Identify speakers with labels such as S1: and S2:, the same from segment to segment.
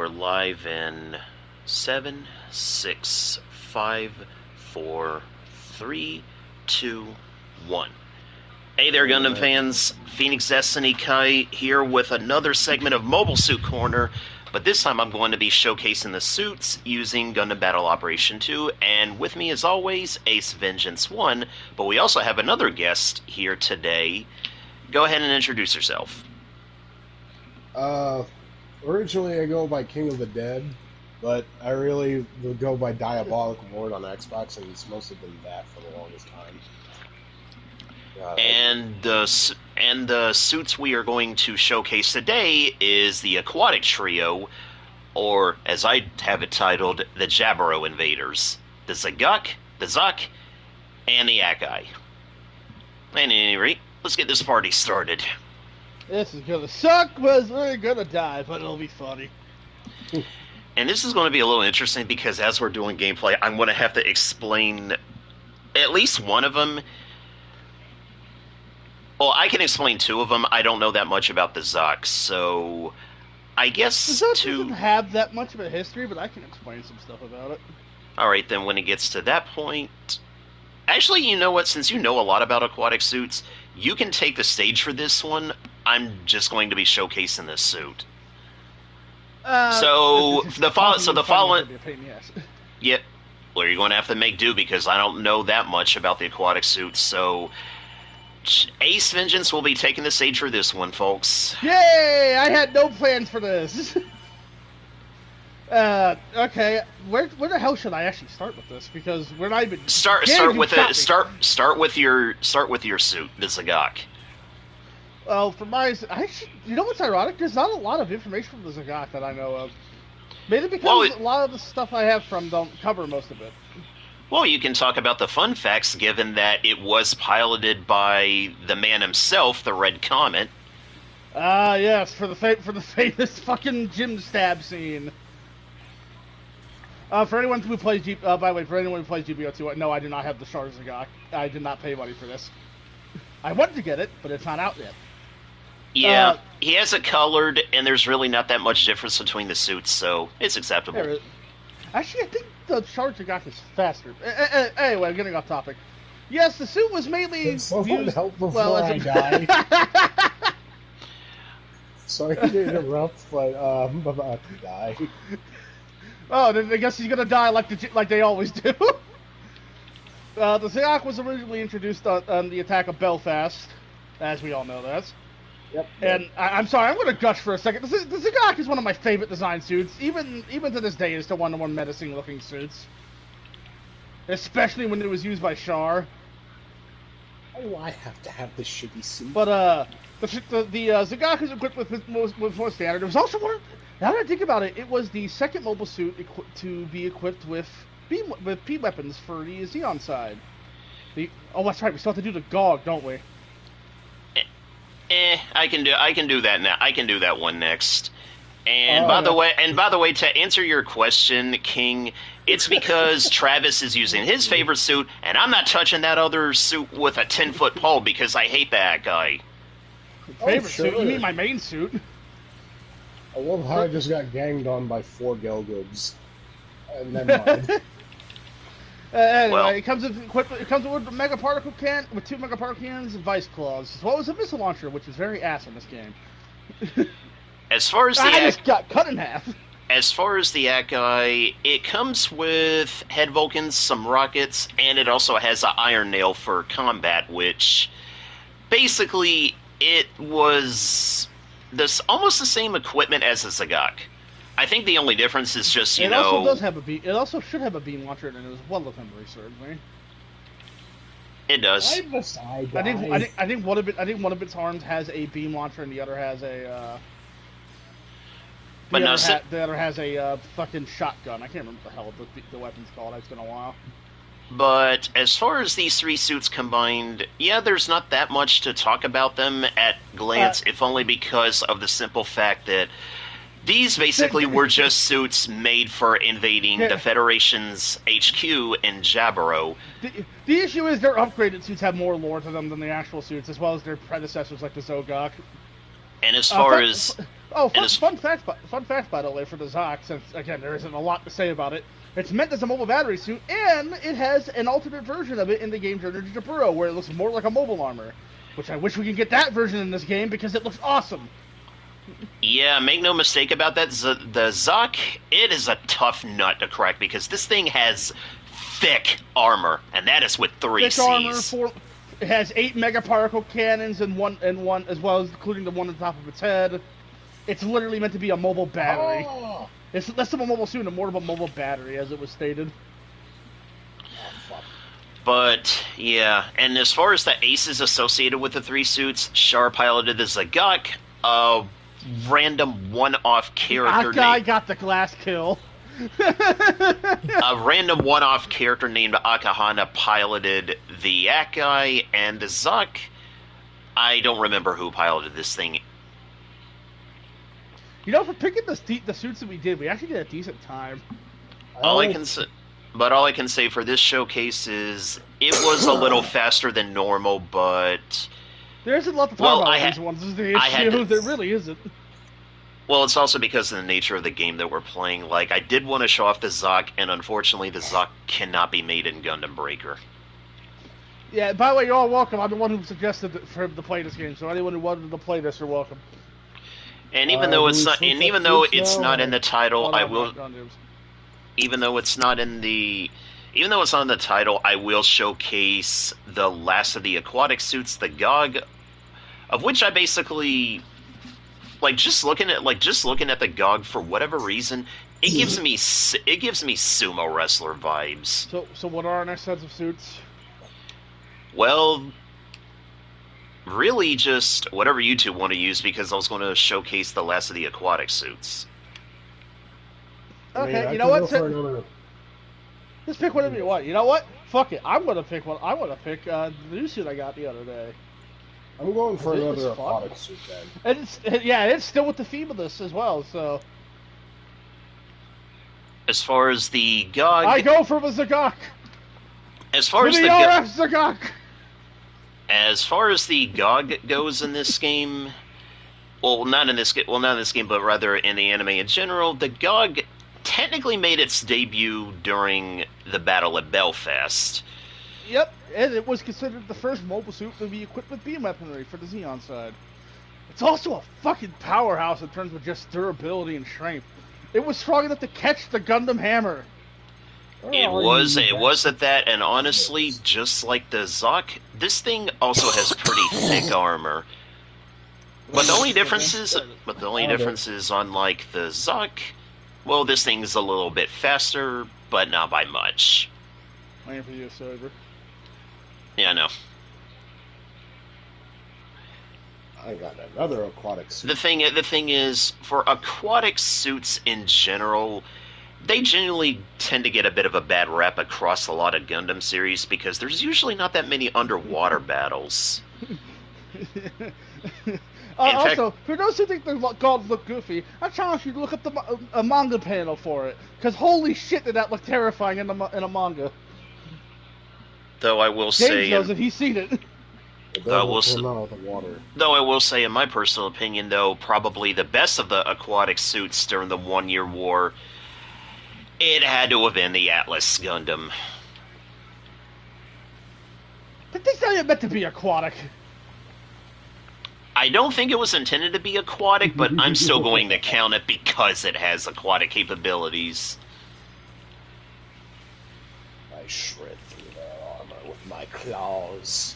S1: live in 7, 6, 5, 4, 3, 2, 1. Hey there, Gundam fans. Phoenix Destiny Kai here with another segment of Mobile Suit Corner, but this time I'm going to be showcasing the suits using Gundam Battle Operation 2, and with me as always, Ace Vengeance 1, but we also have another guest here today. Go ahead and introduce yourself.
S2: Originally I go by King of the Dead, but I really would go by Diabolic Lord on Xbox, and it's mostly been that for the longest time.
S1: And the suits we are going to showcase today is the Aquatic Trio, or as I have it titled, the Jaburo Invaders, the Zock, and the Acguy. At any rate, let's get this party started.
S3: This is gonna suck, but we're gonna die, but it'll be funny.
S1: And this is going to be a little interesting because as we're doing gameplay, I'm going to have to explain at least one of them. Well, I can explain two of them. I don't know that much about the Zock, so I guess
S3: the Zock doesn't have that much of a history, but I can explain some stuff about it.
S1: Alright, then when it gets to that point... Actually, you know what? Since you know a lot about aquatic suits, you can take the stage for this one. I'm just going to be showcasing this suit. The following... Yeah, well, you're going to have to make do because I don't know that much about the aquatic suits, so... Ace Vengeance will be taking the stage for this one, folks.
S3: Yay! I had no plans for this. Okay, where the hell should I actually start with this? Because we're not even
S1: start with your suit, the Zock.
S3: Well, for my, you know what's ironic? There's not a lot of information from the Zock that I know of. Maybe because a lot of the stuff I have from don't cover most of it.
S1: Well, you can talk about the fun facts, given that it was piloted by the man himself, the Red Comet.
S3: Ah, yes, for the famous fucking gym stab scene. For anyone who plays by the way, for anyone who plays GBO2, no, I do not have the Shard Zock. I did not pay money for this. I wanted to get it, but it's not out yet.
S1: Yeah, he has it colored, and there's really not that much difference between the suits, so it's acceptable.
S3: Actually, I think the Shard Zock is faster. Anyway, I'm getting off topic. Yes, the suit was mainly used...
S2: help before I die. Sorry to interrupt, but I'm about to die.
S3: Oh, then I guess he's gonna die like they always do. The Zock was originally introduced on the attack of Belfast, as we all know that.
S2: Yep.
S3: And I'm sorry, I'm gonna gush for a second. The Zock is one of my favorite design suits. Even to this day, it's still one of the more menacing looking suits. Especially when it was used by Char.
S2: Why do I have to have this shitty suit?
S3: But the Zock is equipped with more standard. It was also one. Now that I think about it, it was the second mobile suit to be equipped with P weapons for the Xeon side. Oh, that's right. We still have to do the GOG, don't we?
S1: I can do that now. I can do that one next. And by the way, to answer your question, King, it's because Travis is using his favorite suit, and I'm not touching that other suit with a 10-foot pole because I hate that guy.
S3: Favorite suit? You mean my main suit?
S2: I love how I just got ganged on by 4 Gelgubs. Never mind.
S3: Anyway, it comes with a mega particle can with 2 mega particle cannons and vice claws, as well as a missile launcher, which is very ass in this game.
S1: As far as
S3: I just got cut in half.
S1: As far as the Acguy, it comes with head Vulcans, some rockets, and it also has an iron nail for combat, which basically it was almost the same equipment as the Zock. I think the only difference is just,
S3: It also should have a beam launcher in it as well, if memory serves me.
S1: It does.
S3: I think one of its arms has a beam launcher and the other has a the other has a fucking shotgun. I can't remember what the hell the weapon's called. It's been a while.
S1: But as far as these 3 suits combined, yeah, there's not that much to talk about them at glance, if only because of the simple fact that these basically were just suits made for invading the Federation's HQ in Jaburo.
S3: The issue is their upgraded suits have more lore to them than the actual suits, as well as their predecessors like the Zock.
S1: And as far as
S3: Oh,
S1: And it's
S3: fun fact, by the way, for the Zock, since, again, there isn't a lot to say about it. It's meant as a mobile battery suit, and it has an alternate version of it in the game Journey to Jaburo, where it looks more like a mobile armor. Which I wish we could get that version in this game, because it looks awesome.
S1: Yeah, make no mistake about that. The Zock, it is a tough nut to crack, because this thing has thick armor, and that is with 3
S3: Thick
S1: Cs.
S3: armor, it has 8 megaparticle cannons and one, as well as including the one on top of its head. It's literally meant to be a mobile battery.
S2: Oh,
S3: It's less of a mobile suit and more of a mobile battery, as it was stated.
S2: fuck.
S1: But, yeah, and as far as the aces associated with the 3 suits, Char piloted the Zock, a random one-off character
S3: Acguy got the glass kill.
S1: a random one-off character named Akahana piloted the Acguy, and the Zock, I don't remember who piloted this thing.
S3: You know, for picking the suits that we did, we actually did a decent time.
S1: All I can say for this showcase is it was a little faster than normal, but
S3: There isn't a lot to talk
S1: Well,
S3: about these ones. This is the issue. There really isn't.
S1: well, it's also because of the nature of the game that we're playing. Like, I did want to show off the Zock, and unfortunately, the Zock cannot be made in Gundam Breaker.
S3: Yeah, by the way, you're all welcome. I'm the one who suggested for him to play this game, so anyone who wanted to play this, you're welcome.
S1: And even though it's not, and even though it's not in the title,
S3: Oh, no,
S1: I will.
S3: Gundams.
S1: Even though it's not in the title, I will showcase the last of the aquatic suits, the GOG, of which I basically just looking at the GOG for whatever reason, it gives me sumo wrestler vibes.
S3: So what are our next sets of suits?
S1: Well, really just whatever you two want to use, because I was going to showcase the last of the aquatic suits.
S3: Okay,
S2: I
S3: you
S2: can
S3: know
S2: go
S3: what?
S2: for another-
S3: Just pick whatever you want. You know what? Fuck it. I'm gonna pick one. I want to pick the new suit I got the other day.
S2: I'm going for
S3: It
S2: another
S3: was fun.
S2: aquatic suit then.
S3: And it's still with the theme of this as well. So
S1: As far as the GOG,
S3: I go for the Zock.
S1: as far
S3: For
S1: as
S3: the
S1: the
S3: RF Zock.
S1: As far as the GOG goes in this game, not in this game, but rather in the anime in general, the GOG technically made its debut during the Battle of Belfast.
S3: Yep, and it was considered the first mobile suit to be equipped with beam weaponry for the Xeon side. It's also a fucking powerhouse in terms of just durability and strength. It was strong enough to catch the Gundam hammer.
S1: It was at that, and honestly, just like the Zock, this thing also has pretty thick armor. But the only difference is, unlike the Zock, well, this thing's a little bit faster, but not by much.
S3: Waiting for you, Sober.
S1: Yeah, I know.
S2: I got another aquatic suit.
S1: The thing is, for aquatic suits in general, they generally tend to get a bit of a bad rap across a lot of Gundam series because there's usually not that many underwater battles.
S3: Also, for those who think the gods look goofy, I challenge you to look up a manga panel for it. Because holy shit, did that look terrifying in a manga.
S1: Though I will
S3: James
S1: say,
S3: knows it, he's seen it.
S2: It
S1: I will
S2: doesn't
S1: s-
S2: come out of the water.
S1: Though I will say, in my personal opinion, though, probably the best of the aquatic suits during the 1 Year War, it had to have been the Atlas Gundam.
S3: That thing's not even meant to be aquatic.
S1: I don't think it was intended to be aquatic, but I'm still going to count it because it has aquatic capabilities.
S2: I shred through their armor with my claws.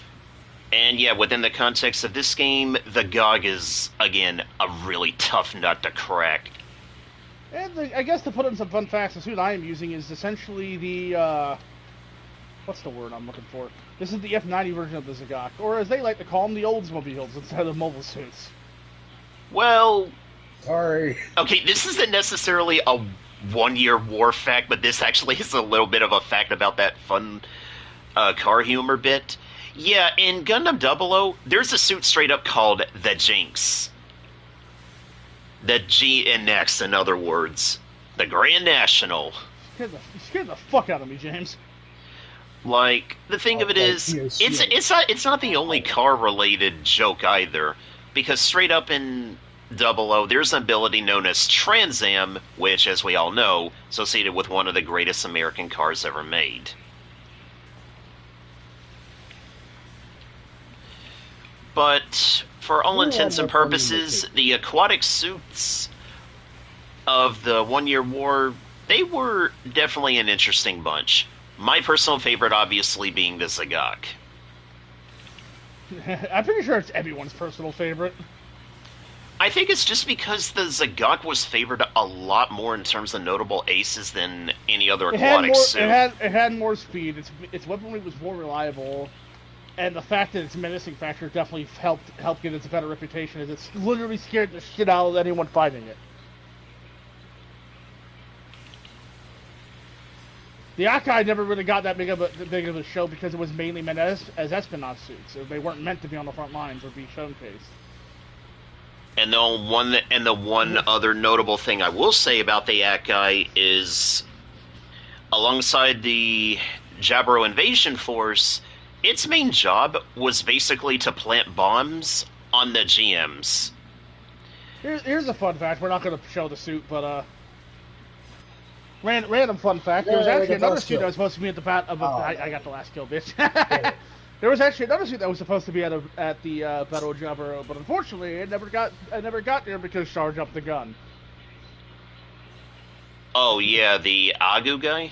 S1: And yeah, within the context of this game, the GOG is, again, a really tough nut to crack.
S3: And I guess to put in some fun facts, the suit I am using is essentially the, what's the word I'm looking for? This is the F90 version of the Zock, or as they like to call them, the Oldsmobiles instead of mobile suits.
S1: Well,
S2: Sorry.
S1: okay, this isn't necessarily a 1 Year War fact, but this actually is a little bit of a fact about that fun car humor bit. Yeah, in Gundam 00, there's a suit straight up called the Jinx. The GNX, in other words. The Grand National.
S3: You scared the fuck out of me, James.
S1: Like, the thing of it is, it's not the only car-related joke either, because straight up in 00, there's an ability known as Trans Am, which, as we all know, associated with one of the greatest American cars ever made. But for all intents and purposes, the aquatic suits of the 1 Year War, they were definitely an interesting bunch. My personal favorite, obviously, being the Zock.
S3: I'm pretty sure it's everyone's personal favorite.
S1: I think it's just because the Zock was favored a lot more in terms of notable aces than any other aquatic suit.
S3: It had more speed. Its weaponry was more reliable, and the fact that its menacing factor definitely helped get its better reputation, as it's literally scared the shit out of anyone fighting it. The Acguy never really got that big of a show because it was mainly meant as espionage suits. They weren't meant to be on the front lines or be showcased.
S1: And the one other notable thing I will say about the Acguy is, alongside the Jaburo invasion force, its main job was basically to plant bombs on the GMs.
S3: Here's a fun fact. We're not going to show the suit, but random fun fact. There was actually another suit that was supposed to be at the bat. I got the last kill, bitch. There was actually another suit that was supposed to be at the Battle of Jaburo, but unfortunately, it never got there because Char jumped the gun.
S1: Oh yeah, the Acguy guy.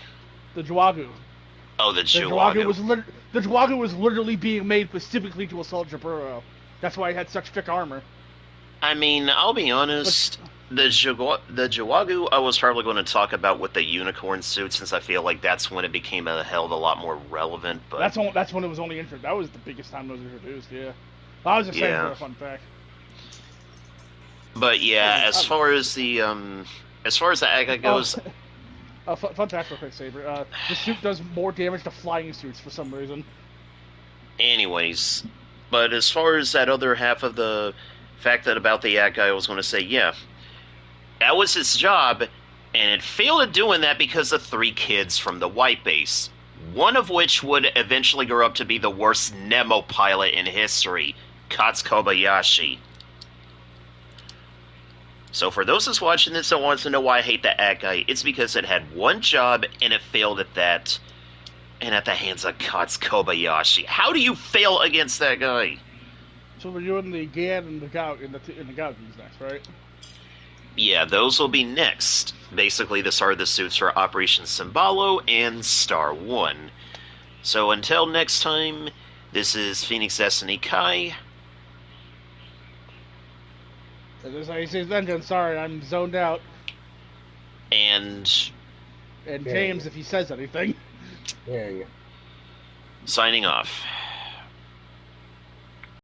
S3: The Jawagu.
S1: Oh, the Jawagu.
S3: The Jawagu was literally being made specifically to assault Jaburo. That's why it had such thick armor.
S1: I mean, I'll be honest. The Jawagu I was probably going to talk about with the unicorn suit, since I feel like that's when it became a hell of a lot more relevant. But
S3: that's when it was only introduced. That was the biggest time it was introduced. Yeah, I was just saying for a fun fact.
S1: But yeah, as far as the Acguy goes,
S3: fun fact real quick, Saber. The suit does more damage to flying suits for some reason.
S1: Anyways, but as far as that other half of the fact that about the Acguy, I was going to say, yeah. That was his job, and it failed at doing that because of 3 kids from the White Base, one of which would eventually grow up to be the worst Nemo pilot in history, Katz Kobayashi. So for those that's watching this that wants to know why I hate the Acguy, it's because it had one job, and it failed at that, and at the hands of Katz Kobayashi. How do you fail against that guy?
S3: So we're doing the Gan and the Gaugies next, right?
S1: Yeah, those will be next. Basically, the start of the suits for Operation Symbolo and Star 1. So until next time, this is Phoenix Destiny Kai.
S3: That's how you say his engine. Sorry, I'm zoned out.
S1: And
S3: James, if he says anything.
S2: Yeah.
S1: Signing off.